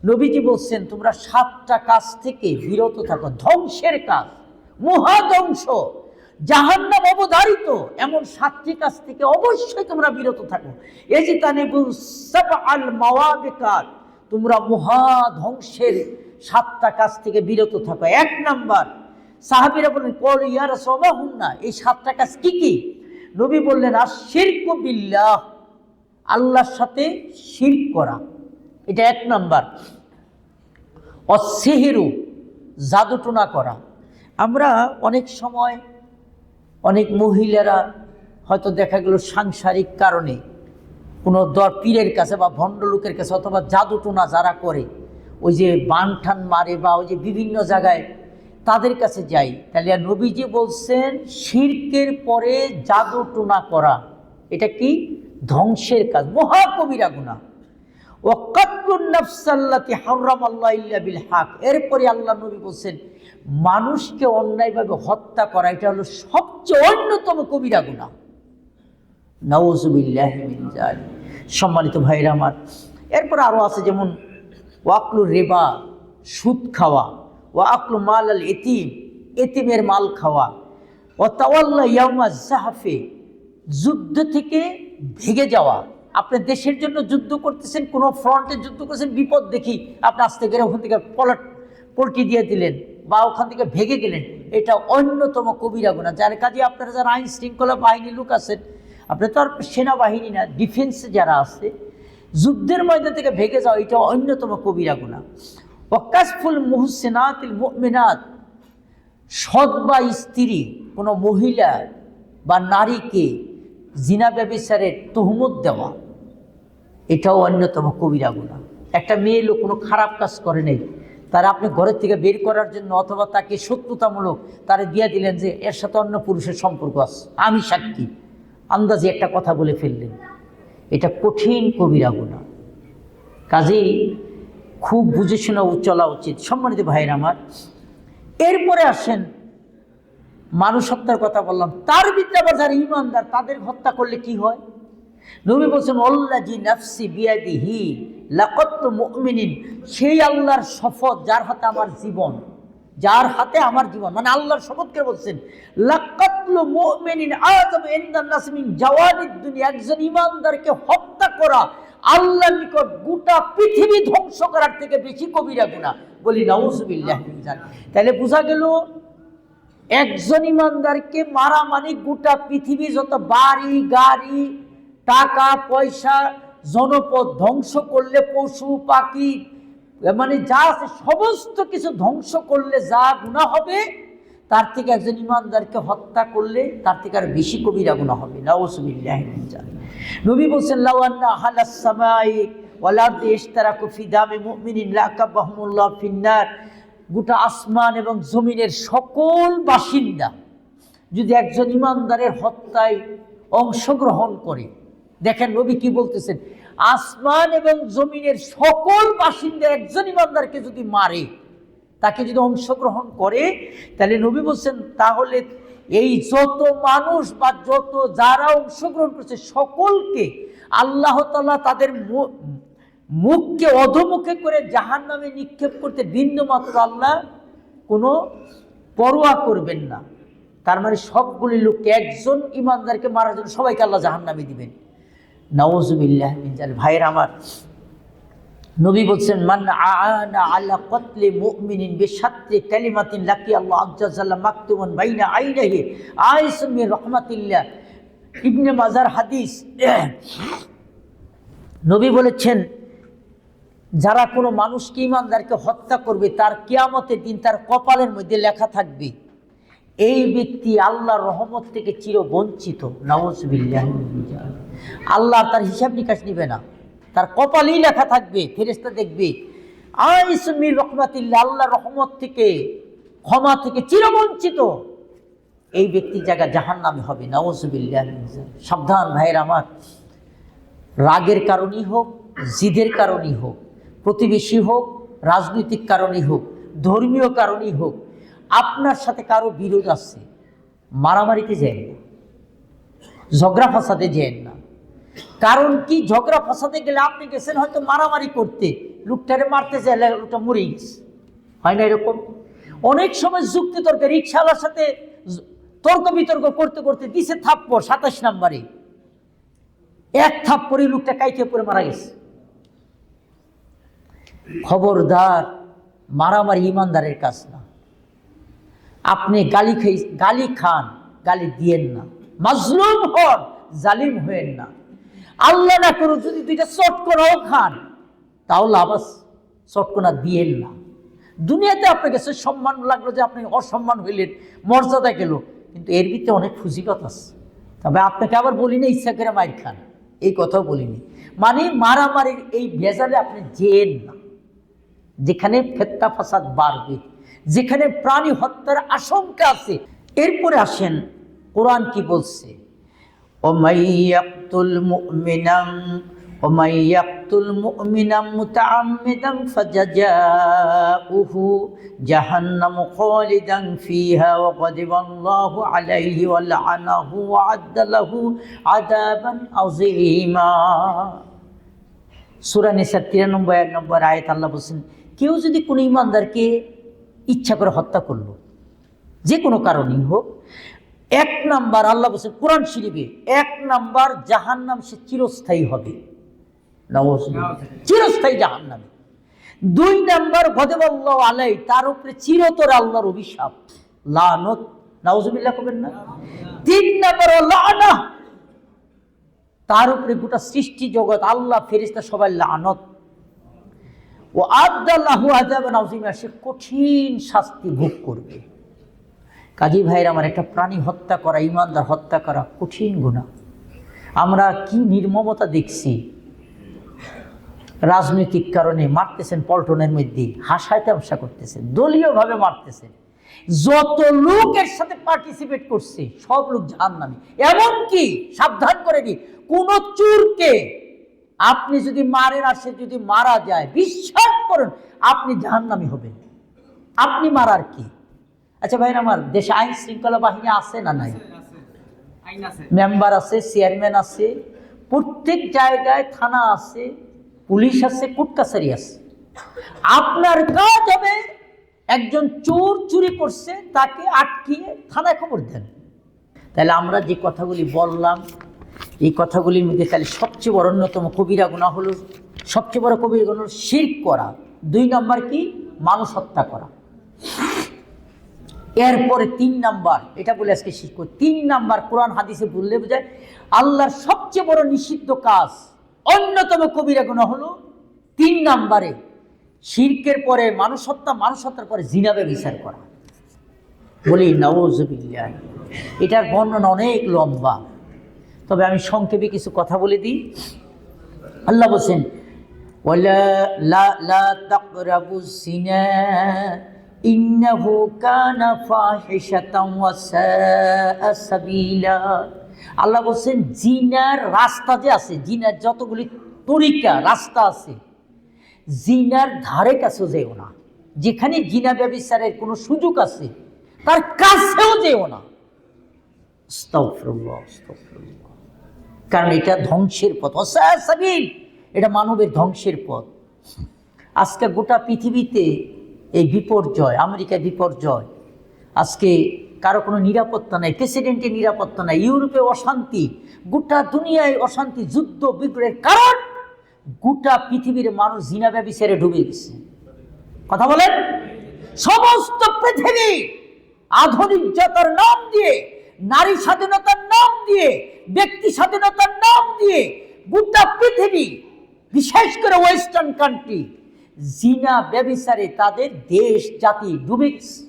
নবীজি বলছেন তোমরা 7টা কাজ থেকে বিরত থাকো, ধ্বংসের কাজ, মহাধ্বংস, জাহান্নাম অবধারিত এমন 7টি কাজ থেকে অবশ্যই তোমরা বিরত থাকো। ইজতানিবু সাবআল মাওয়াবিকাত, তোমরা মহাধ্বংসের 7টা কাজ থেকে বিরত থাকো। 1 নাম্বার, সাহাবীরা বললেন কল ইয়া রাসূলুল্লাহ, এই 7টা কাজ কি কি? নবী বললেন আশ-শিরকু বিল্লাহ, আল্লাহর সাথে শিরক করা, এটা 1 নাম্বার। অসিহিরু, জাদুটোনা করা। আমরা অনেক সময় অনেক মহিলারা হয়তো দেখা গেল সাংসারিক কারণে কোনো পীরের কাছে বা ভণ্ড লোকের কাছে অথবা জাদুটোনা যারা করে, ওই যে বানঠান মারে বা ওই যে বিভিন্ন জায়গায় তাদের কাছে যাই, তাহলে নবীজি বলছেন শিরকের পরে জাদুটোনা করা এটা কি? ধ্বংসের কাজ, মহাকবিরা গুনাহ। ওয়া কাতলুন নাফসাল্লাতী হারামাল্লাহু ইল্লা বিল হক, এরপরে আল্লাহ নবী বলছেন মানুষকে অন্যায়ভাবে হত্যা করা এটা হলো সবচেয়ে অন্যতম কবিরা গুনাহ। নাউযুবিল্লাহি মিন যালিক। সম্মানিত ভাইরা আমার, এরপর আরও আছে যেমন ওয়াকলু রিবা, সুদ খাওয়া, ওয়া আকলু মাল আল ইতিম, এতিমের মাল খাওয়া, ওয়া তাওয়াল্লা ইয়াউমা জাহফে, যুদ্ধ থেকে ভেগে যাওয়া। আপনি দেশের জন্য যুদ্ধ করতেছেন, কোনো ফ্রন্টে যুদ্ধ করছেন, বিপদ দেখি আপনি আসতে গেলে ওখান থেকে পল্টি দিয়ে দিলেন বা ওখান থেকে ভেগে গেলেন, এটা অন্যতম কবিরা গুনাহ। যার কাজে আপনারা যারা আইন শৃঙ্খলা বাহিনীর লোক আছেন, আপনি তো আর সেনাবাহিনী না, ডিফেন্সে যারা আছে, যুদ্ধের ময়দান থেকে ভেগে যাওয়া এটা অন্যতম কবিরা গুনাহ। ওয়াকাসফুল মুহসিনাতিল মুমিনাত, সৎ বা স্ত্রী কোনো মহিলা বা নারীকে জিনা ব্যভিচারের তুহমত দেওয়া এটাও অন্যতম কবিরা গুনাহ। একটা মেয়ে লোক কোনো খারাপ কাজ করে নেই, তারা আপনি ঘরের থেকে বের করার জন্য অথবা তাকে শত্রুতামূলক তারা দিয়ে দিলেন যে এর সাথে অন্য পুরুষের সম্পর্ক আছে, আমি সাক্ষী, আন্দাজে একটা কথা বলে ফেললেন, এটা কঠিন কবিরা গুনাহ। কাজেই খুব বুঝে শুনে চলা উচিত। সম্মানিত ভাইরা আমার, এরপরে আসেন মানুষ হত্যার কথা বললাম, তার ভিতরে আবার যারা ঈমানদার তাদের হত্যা করলে কি হয়? নবী বলছেন আল্লাযী নাফসি বিয়াদিহি লাকাতু মুমিনিন, সেই আল্লাহর শপথ যার হাতে আমার জীবন, যার হাতে আমার জীবন, মানে আল্লাহর শপথ করে বলছেন লাকাতলু মুমিনিন আযাম ইনদান নাস মিন জাওয়াদিদ দুনিয়া, একজন ঈমানদারকে হত্যা করা আল্লাহর নিকট গোটা পৃথিবী ধ্বংস করার থেকে বেশি কবিরা গুনাহ। বলি নাউযুবিল্লাহি মিন যালিক। তাহলে বোঝা গেল একজন ঈমানদারকে মারা মানে গোটা পৃথিবী যত বাড়ি গাড়ি টাকা পয়সা জনপদ ধ্বংস করলে, পশু পাখি মানে যা আছে সমস্ত কিছু ধ্বংস করলে যা গুনাহ হবে, তার থেকে একজন ঈমানদারকে হত্যা করলে তার থেকে আর বেশি কবিরা গুনাহ হবে। নাউযুবিল্লাহি মিন যালিক। নবী বলেন লাউ আন্না আহলাস সামাই ওয়াল আরদি ইশতারাকু ফি দামি মুমিনিন লাকাবাহুমুল্লাহ ফিন্নার, গোটা আসমান এবং জমিনের সকল বাসিন্দা যদি একজন ঈমানদারের হত্যায় অংশগ্রহণ করে, দেখেন নবী কি বলতেছেন, আসমান এবং জমিনের সকল বাসিন্দা একজন ঈমানদারকে যদি মারে, তাকে যদি অংশগ্রহণ করে, তাহলে নবী বলছেন তাহলে এই যত মানুষ বা যত যারা অংশগ্রহণ করছে সকলকে আল্লাহ তাআলা তাদের মুখকে অধোমুখে করে জাহান্নামে নিক্ষেপ করতে বিন্দুমাত্র আল্লাহ কোনো পরোয়া করবেন না। তার মানে সবগুলি লোককে, একজন ঈমানদারকে মারার জন্য সবাইকে আল্লাহ জাহান্নামে দিবেন। নাউযুবিল্লাহি মিন যালিক। ভাইয়ের আমার, নবী বলছেন মান আআনা আলা কতলি মুমিনিন বিশাত্রি কালিমাতিন লাকি আল্লাহ আযজা জাল্লা মাকতুমান বাইনা আইনাহি আইসুম মির রাহমাতিল্লাহ। ইবনে মাজার হাদিস। নবী বলেছেন যারা কোনো মানুষকে ঈমানদারকে হত্যা করবে, তার কিয়ামতের দিন তার কপালের মধ্যে লেখা থাকবে এই ব্যক্তি আল্লাহর রহমত থেকে চিরবঞ্চিত। নাউযুবিল্লাহি মিন যালিক। আল্লাহ তার হিসাব নিকাশ নিবে না, তার কপালেই লেখা থাকবে, ফেরেশতা দেখবে আইসুম মির রাহমাতিল্লাহ, আল্লাহর রহমত থেকে, ক্ষমা থেকে চিরবঞ্চিত। এই ব্যক্তির জায়গা জাহান্নামে হবে। নাউযুবিল্লাহি মিন যালিক। সাবধান ভাইয়ের আমার, রাগের কারণেই হোক, জিদের কারণেই হোক, প্রতিবেশী হোক, রাজনৈতিক কারণেই হোক, ধর্মীয় কারণেই হোক, আপনার সাথে কারো বিরোধ আছে, মারামারিতে যায় না, ঝগড়া ফাসাদে যায় না। কারণ কি, ঝগড়া ফাসাদে গেলে আপনি গেছেন হয়তো মারামারি করতে, লোকটারে মারতে চাইলে লোকটা মরেই গেছে। হয় না এরকম? অনেক সময় যুক্তি তর্কে রিক্সাওয়ালার সাথে তর্ক বিতর্ক করতে করতে দিছে থাপ্পড় 27 নম্বরে, এক থাপ্পড়ে লোকটা কাইকে পড়ে মারা গেছে। খবরদার, মারামারি ইমানদারের কাজ না। আপনি গালি খান, গালি দিয়েন না। মাজলুম হন, জালিম হয়েন না। আল্লাহ না করুন যদি দুইটা চটকনাও খান, তাহলে আবার চটকনা দিয়েন না। দুনিয়াতে আপনার কাছে সম্মান লাগলো যে আপনি অসম্মান হইলেন, মর্যাদা গেল, কিন্তু এর ভিতরে অনেক ফুজিলত আছে। তবে আপনাকে আবার বলি না ইচ্ছা করে মাইর খান, এই কথাও বলিনি। মানে মারামারির এই ভেজালে আপনি যেন না, যেখানে ফেতনা ফাসাদ বাড়বে, যেখানে প্রাণী হত্যার আশঙ্কা আছে। এরপরে আসেন কোরআন কি বলছে, ওমাইয়াকতুল মুমিনাম মুতাআম্মিদান ফাজাযাউহু জাহান্নামু খালিদান ফিহা ওয়া গাদিবাল্লাহু আলাইহি ওয়া লা'নাহু ওয়া আ'আদ্দা লাহু আযাবান আযীমা। সূরা নিসা 93 নম্বর আয়াত আল্লাহ বলেন, কেউ যদি কোনো ইমানদারকে ইচ্ছা করে হত্যা করলো, যে কোনো কারণেই হোক, 1 নাম্বার আল্লাহ বলছেন কোরআন শরীফে, 1 নাম্বার জাহান্নাম সে চিরস্থায়ী হবে, চিরস্থায়ী জাহান্নামে। 2 নাম্বার গযবাল্লাহু আলাইহি, তার উপরে চিরতরে আল্লাহর অভিশাপ, লানত, নাউজুবিল্লাহ করবেন না। 3 নাম্বার লানা, তার উপরে গোটা সৃষ্টি জগৎ, আল্লাহ, ফেরেশতা সবাই লানত। ও আ'আদ্দা লাহু আযাবান আযীমা, সে কঠিন শাস্তি ভোগ করবে। কাজী ভাইয়ের আমার, একটা প্রাণী হত্যা করা, ইমানদার হত্যা করা কঠিন গুনাহ। আমরা কি নির্মমতা দেখছি, রাজনৈতিক কারণে মারতেছেন, পল্টনের মধ্যে হাসায় তামাশা করতেছেন, দলীয়ভাবে মারতেছেন। যত লোক এর সাথে পার্টিসিপেট করছে সব লোক জাহান্নামী। এমনকি সাবধান করে দিই, কোন চোরকে আপনি যদি মারেন আর সে যদি মারা যায়, বিশ্বাস করুন আপনি জাহান্নামী হবেন। আপনি মারার কি? আচ্ছা ভাই আমার, দেশে আইন শৃঙ্খলা বাহিনী আছে না নাই? মেম্বার আছে, চেয়ারম্যান আছে, প্রত্যেক জায়গায় থানা আছে, পুলিশ আছে, কোর্ট কাছারি আছে। আপনার কাজ হবে একজন চোর চুরি করছে তাকে আটকিয়ে থানায় খবর দেন। তাহলে আমরা যে কথাগুলি বললাম, এই কথাগুলির মধ্যে তাহলে সবচেয়ে বড় অন্যতম কবিরা গুনাহ হলো, সবচেয়ে বড় কবিরা গুনাহ হলো শিরক করা। 2 নাম্বার কি? মানুষ হত্যা করা। এরপরে 3 নাম্বার, এটা বলে আজকে শেষ করি। 3 নাম্বার কোরআন হাদিসে বললে বোঝায় আল্লাহর সবচেয়ে বড় নিষিদ্ধ কাজ, অন্যতম কবিরা গুনাহ হলো 3 নাম্বারে শিরকের পরে মানুষ হত্যা, মানুষ হত্যার পরে জিনা ব্যভিচার করা। বলি নাউজুবিল্লাহ। এটার বর্ণনা অনেক লম্বা, তবে আমি সংক্ষেপে কিছু কথা বলে দিই। আল্লাহ বলেন, ওয়ালা লা তাকরাবুজ জিনা ইন্নাহু কানা ফাহিশাতান ওয়া সাআ সাবিলা। আল্লাহ বলেন জিনার রাস্তা যে আছে, জিনার যতগুলি তরিকা রাস্তা আছে, জিনার ধারে কাছেও যেও না। যেখানে জিনা ব্যভিচারের কোনো সুযোগ আছে তার কাছেও যেও না। আস্তাগফিরুল্লাহ, আস্তাগফিরুল্লাহ। কারণ এটা ধ্বংসের পথ, সাবিল, এটা মানবের ধ্বংসের পথ। আজকে গোটা পৃথিবীতে এই বিপর্যয়, আমেরিকায় বিপর্যয়, আজকে কারো কোনো নিরাপত্তা নাই, প্রেসিডেন্টের নিরাপত্তা নাই, ইউরোপে অশান্তি, গোটা দুনিয়ায় অশান্তি, যুদ্ধ বিগ্রহের কারণ গোটা পৃথিবীর মানুষ জিনা ব্যভিচারে ডুবে গেছে। কথা বলেন, সমস্ত পৃথিবী আধুনিকতার নাম দিয়ে, নারী স্বাধীনতার নাম দিয়ে, ব্যক্তি স্বাধীনতার নাম দিয়ে গোটা পৃথিবী, বিশেষ করে ওয়েস্টার্ন কান্ট্রি, জিনা ব্যভিচারে তাদের দেশ জাতি ডুবে গেছে।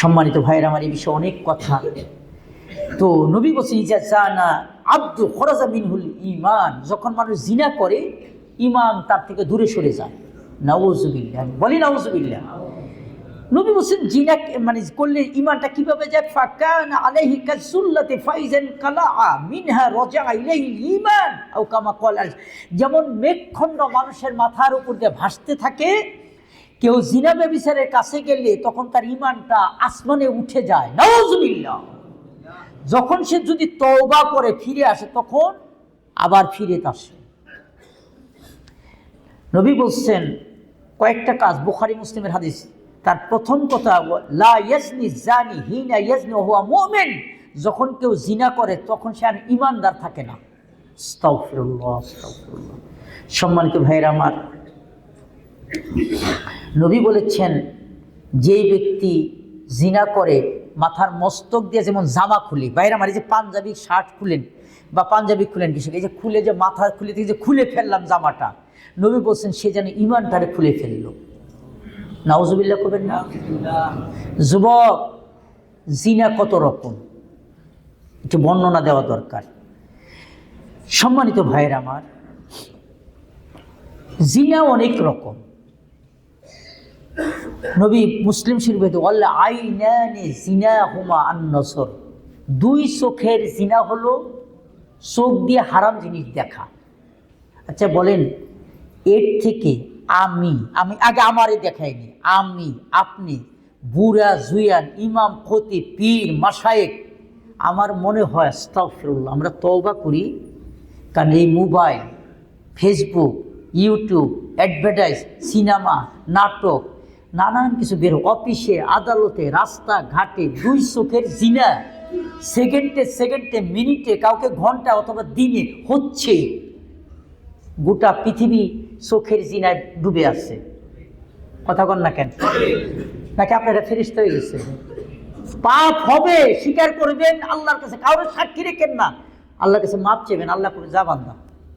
সম্মানিত ভাইয়ের আমার, এই বিষয়ে অনেক কথা। তো নবী বলছেন ইজানা আব্দু খরাজা মিনহুল ঈমান, যখন মানুষ জিনা করে ঈমান তার থেকে দূরে সরে যায়। নাউজুবিল্লাহ, বলি নাউজুবিল্লাহ। নবী বলছেন জিনা মানে করলে ঈমানটা কিভাবে যায়? ফাকানা আলাইহি কাসুল্লাতি ফাইজান কালাআ মিনহা রাজা ইলাইহি ঈমান আও কামা ক্বালা। যেমন মেঘখণ্ড মানুষের মাথার উপর দিয়ে ভাসতে থাকে, কেউ জিনা ব্যভিচারের কাছে গেলে তখন তার ঈমানটা আসমানে উঠে যায়। নাউজুবিল্লাহ। যখন সে যদি তওবা করে ফিরে আসে তখন আবার ফিরে আসে। নবী বলছেন কয়েকটা কাজ, বুখারী মুসলিমের হাদিস। তার প্রথম কথা, লা ইয়াজনি জানি হিনা ইয়াজনি ওয়া হুয়া মুমিন, যখন কেউ জিনা করে তখন সে আর ঈমানদার থাকে না। আস্তাগফিরুল্লাহ, আস্তাগফিরুল্লাহ। সম্মানিত ভাইয়েরা আমার, নবী বলেছেন যেই ব্যক্তি জিনা করে মাথার মস্তক দিয়ে যেমন জামা খুলি, বাইরে আমার এই যে পাঞ্জাবি শার্ট খুলেন বা পাঞ্জাবি খুলেন, কিছু এই যে খুলে যে মাথা খুলে থেকে যে খুলে ফেললাম জামাটা, নবী বলছেন সে যেন ঈমানটারে খুলে ফেললো। নাউজুবিল্লাহ করবেন না। যুবক, জিনা কত রকম একটু বর্ণনা দেওয়া দরকার। সম্মানিত ভাইয়ের আমার, জিনা অনেক রকম। নবী মুসলিম শরীফে ওয়াল্লা আইনানি জিনাহুমা আন-নজর, দুই চোখের জিনা হলো চোখ দিয়ে হারাম জিনিস দেখা। আচ্ছা বলেন, এর থেকে আমি আগে আমারে দেখাইনি, আমি আপনি বুড়া জুয়ান ইমাম খতিব পীর মাশায়েখ, আমার মনে হয় আস্তাগফিরুল্লাহ আমরা তওবা করি। কারণ এই mobile, Facebook, YouTube, advertise, cinema, নাটক, নানান কিছু বের, অফিসে আদালতে রাস্তাঘাটে দুই চোখের জিনা সেকেন্ডে সেকেন্ডে মিনিটে কাউকে ঘন্টা অথবা দিনে হচ্ছে। গোটা পৃথিবী চোখের জিনায় ডুবে আছে। কথা বল না কেন? নাকি আপনারা ফেরেশতা হয়ে গেছে? পাপ হবে, স্বীকার করবেন আল্লাহর কাছে, কারোর সাক্ষী রেখেন না, আল্লাহর কাছে মাপ চেবেন। আল্লাহ করে যা বান্দা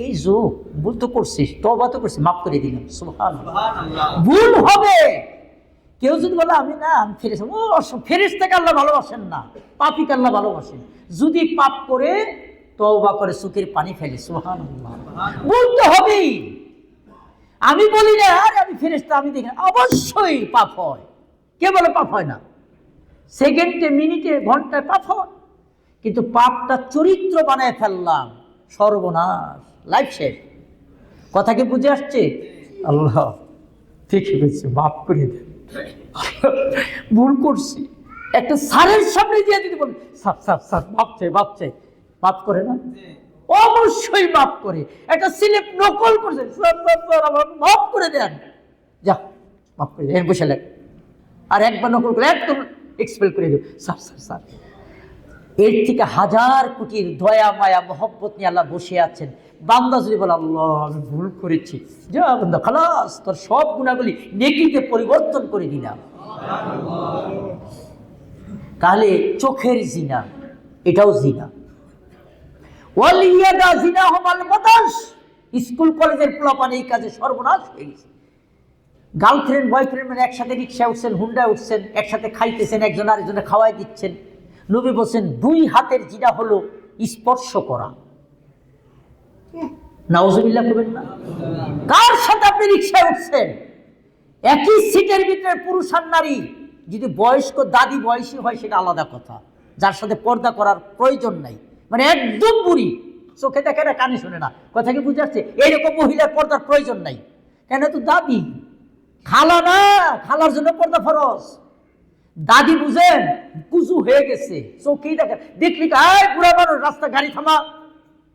এই যুগ ভুল তো করছিস, তওবা তো করছিস, মাফ করে দিলাম। সুবহানাল্লাহ। ভুল হবে। কেউ যদি বলে আমি ফেরেশতা, ও ফেরেশতাকে আল্লাহ ভালোবাসেন না, পাপীকে আল্লাহ ভালোবাসেন। যদি পাপ করে তওবা করে চোখের পানি ফেলে, সুবহানাল্লাহ, বলতে হবেই। আমি বলি না আরে আমি ফেরেশতা, আমি দেখি, অবশ্যই পাপ হয়। কে বলে পাপ হয় না? সেকেন্ডে মিনিটে ঘন্টায় পাপ হয়, কিন্তু পাপটা চরিত্র বানায় ফেললাম, সর্বনাশ, লাইফ শেষ। কথা কি বুঝে আসছে? আল্লাহ দেখে গেছে, মাফ করে দেন, ভুল করছি। একটা স্যারের সামনে দিয়ে যদি বলেন স্যার স্যার স্যার মাপ চাই, মাপ চাই, মাফ করে না? অবশ্যই মাফ করে। একটা স্লিপ নকল করছে, স্যার স্যার স্যার আমার মাফ করে দেন, যা মাফ করে দেন, বসে লেখ। আর একবার নকল করে একদম এক্সপেল করে দেব, স্যার স্যার স্যার। এর থেকে হাজার কোটির দয়া মায়া মহব্বত নিয়ে আল্লাহ বসে আছেন। বান্দা যদি বলে আল্লাহ আমি ভুল করেছি, যা বান্দা খালাস, তোর সব গুণাগুলি নেকিতে পরিবর্তন করে দিলাম। তাহলে চোখের জিনা, এটাও জিনা। ওয়ালিয়াদা জিনা হমাল বাতাস, স্কুল কলেজের পোলাপান এই কাজে সর্বনাশ হয়ে গেছে। গার্লফ্রেন্ড বয়ফ্রেন্ড মানে একসাথে রিক্সায় উঠছেন, হুন্ডায় উঠছেন, একসাথে খাইতেছেন, একজন আরেকজনে খাওয়াই দিচ্ছেন। নবী বলছেন দুই হাতের জিনা হলো স্পর্শ করা। নাউজুবিল্লাহ করবেন না। কার সাথে আপনি রিক্সায় উঠছেন? একই সিটের ভিতরে পুরুষ আর নারী, যদি বয়স্ক দাদি বয়সী হয় সেটা আলাদা কথা, যার সাথে পর্দা করার প্রয়োজন নাই, মানে একদম বুড়ি, চোখে দেখে না কানে শোনে না, কথা কি বুঝে আসছে? এইরকম মহিলার পর্দার প্রয়োজন নাই। কেন? তো দাদি, খালা না, খালার জন্য পর্দা ফরজ। দাদি বুঝেন কুচু হয়ে গেছে, চোখেই দেখে, দেখলি আয় বুড়া মানুষ, রাস্তা গাড়ি থামা,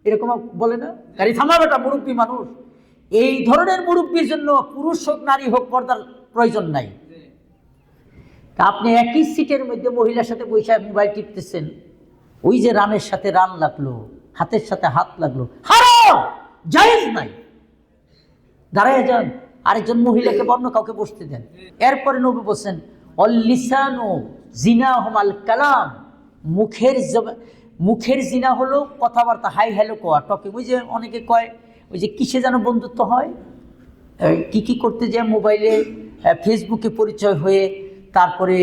এরকম বলে না, গাড়ি থামা বেটা, মুরব্বী মানুষ। এই ধরনের মুরব্বীর জন্য পুরুষ হোক নারী হোক পর্দার প্রয়োজন নাই। তা আপনি একই সিটের মধ্যে মহিলার সাথে বসে মোবাইল টিপতেছেন, ওই যে রানের সাথে রান লাগলো, হাতের সাথে হাত লাগলো, হারাম, জায়েজ নাই। দাঁড়ায় যান, আরেকজন মহিলাকে বন্য কাউকে বসতে দেন। এরপরে নবী বলছেন অল্লিসানু জিনাহুমাল কালাম, মুখের জিনা হলো কথাবার্তা, হাই হ্যালো কোয়া, টকিং। ওই যে অনেকে কয় ওই যে কিসে যেন বন্ধুত্ব হয়, কি করতে যায় মোবাইলে, ফেসবুকে পরিচয় হয়ে, তারপরে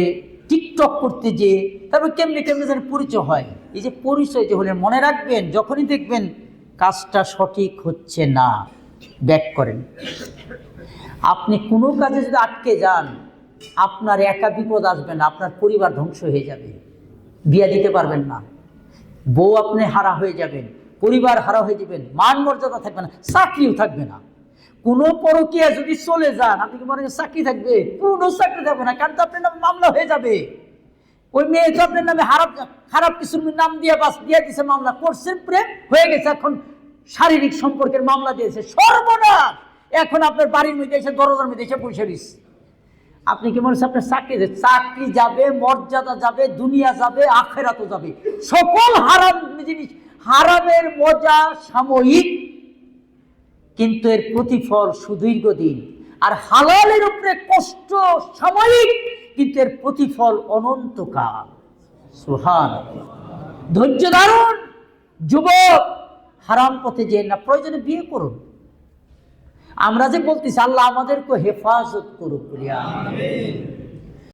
টিকটক করতে যেয়ে, তারপরে কেমনে কেমনে যেন পরিচয় হয়। এই যে পরিচয় যে হলে, মনে রাখবেন যখনই দেখবেন কাজটা সঠিক হচ্ছে না, ব্যাক করেন। আপনি কোনো কাজে যদি আটকে যান, আপনার একা বিপদ আসবে না, আপনার পরিবার ধ্বংস হয়ে যাবে, বিয়া দিতে পারবেন না, বউ আপনি হারা হয়ে যাবেন, পরিবার হারা হয়ে যাবেন, মান মর্যাদা থাকবে না, চাকরিও থাকবে না। কোনো পরকীয়া যদি চলে যান, আপনি কি মনে হয় চাকরি থাকবে? কোনো চাকরি থাকবে না, কারণ তো আপনার নামে মামলা হয়ে যাবে। ওই মেয়ে তো আপনার নামে খারাপ কিছুর নাম দিয়ে দিয়ে দিছে, মামলা করছেন, প্রেম হয়ে গেছে, এখন শারীরিক সম্পর্কের মামলা দিয়েছে, সর্বনাশ। এখন আপনার বাড়ির মধ্যে এসে দরজার মধ্যে এসে বসে রয়েছে। আপনি কি মনে হচ্ছে আপনার চাকরি যাবে, মর্যাদা যাবে, দুনিয়া যাবে, আখেরাতও যাবে। সকল হারাম জিনিস, হারামের মজা সাময়িক, কিন্তু এর প্রতিফল সুদীর্ঘদিন। আর হালালের উপরে কষ্ট সাময়িক, কিন্তু এর প্রতিফল অনন্তকাল। সুবহানাল্লাহ। ধৈর্য ধারণ। যুবক, হারাম পথে যেন না, প্রয়োজনে বিয়ে করুন। আমরা যে বলতেছি আল্লাহ আমাদেরকে হেফাজত করুক।